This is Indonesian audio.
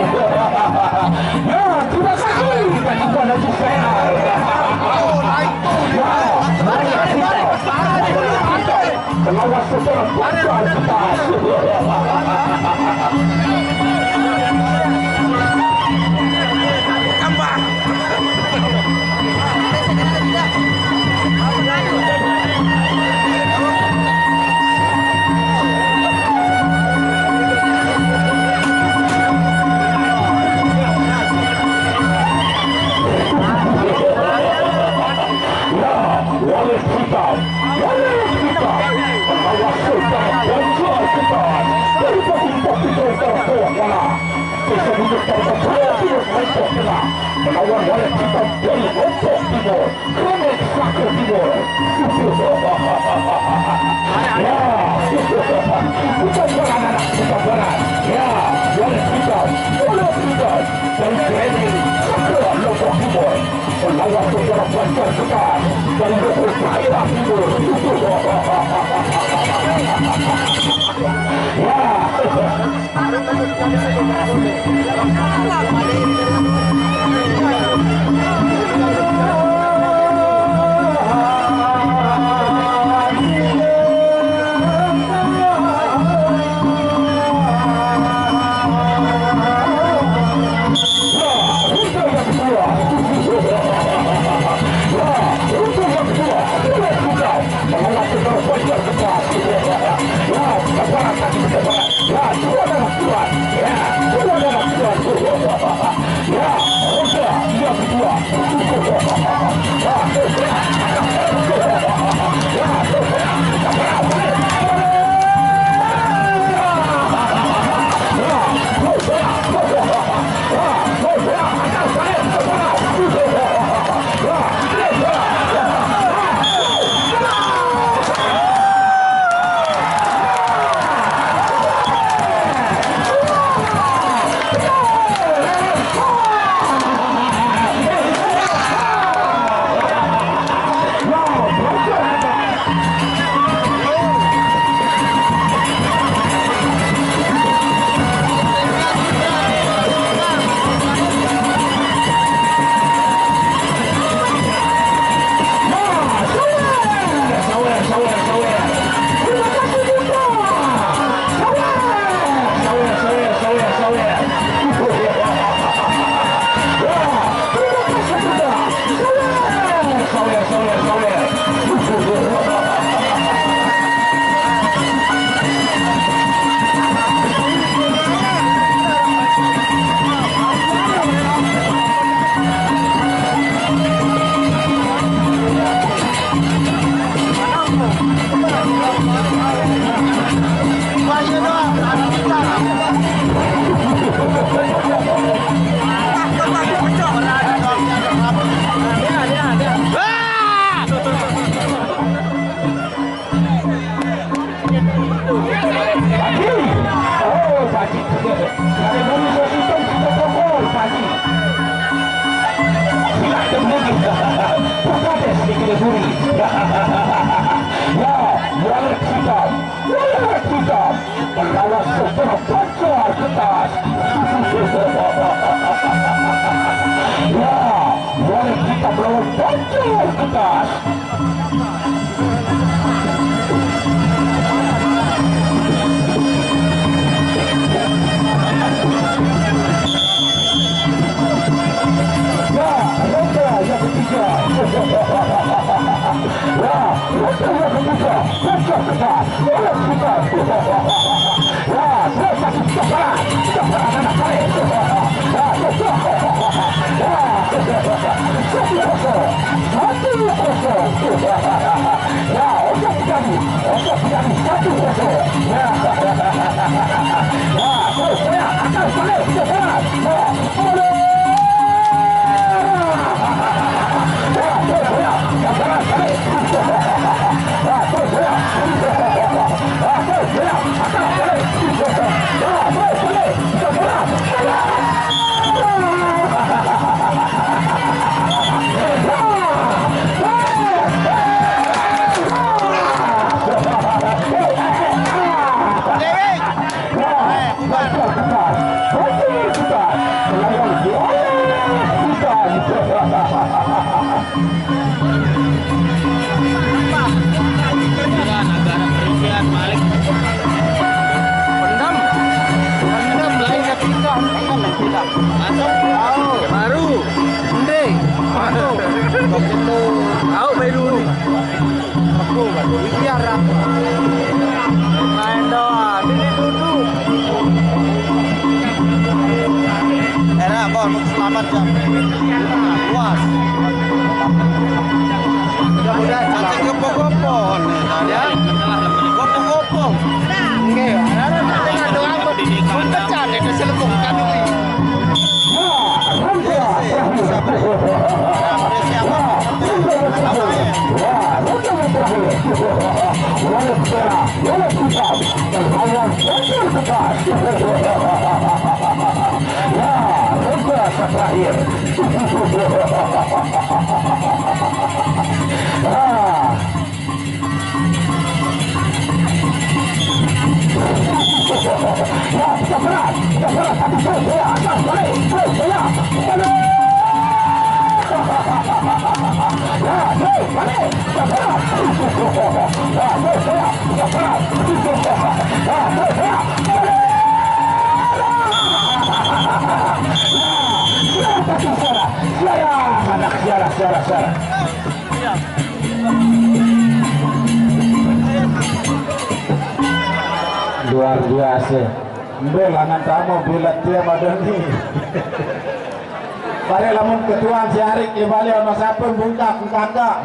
Ya, terima kasih kepada saya. Melawan secara panjang melawan oleh kita dari Lombok Timur, Komik Sako Timur. Ya, bukan anak-anak, bukan berat. Ya, oleh kita dari training Sako Lombok Timur, melawan saudara pelajar kita dari Lombok Daerah Timur. Ya. negara perisian balik pendam lain ketika pendam yang tidak masuk baru ende masuk begitu tahu baru aku baru biar main doa ini duduk era bon selamat jam puas mudah-mudahan cantik gopo-gopo ya gopo-gopo nggih ana tengah doang pun pecah itu selebung kanui terakhir. Luar biasa. Belangan tamu bila dia madani. Balik lamun ketuaan si Arik, balik sama siapa bungkak kakak.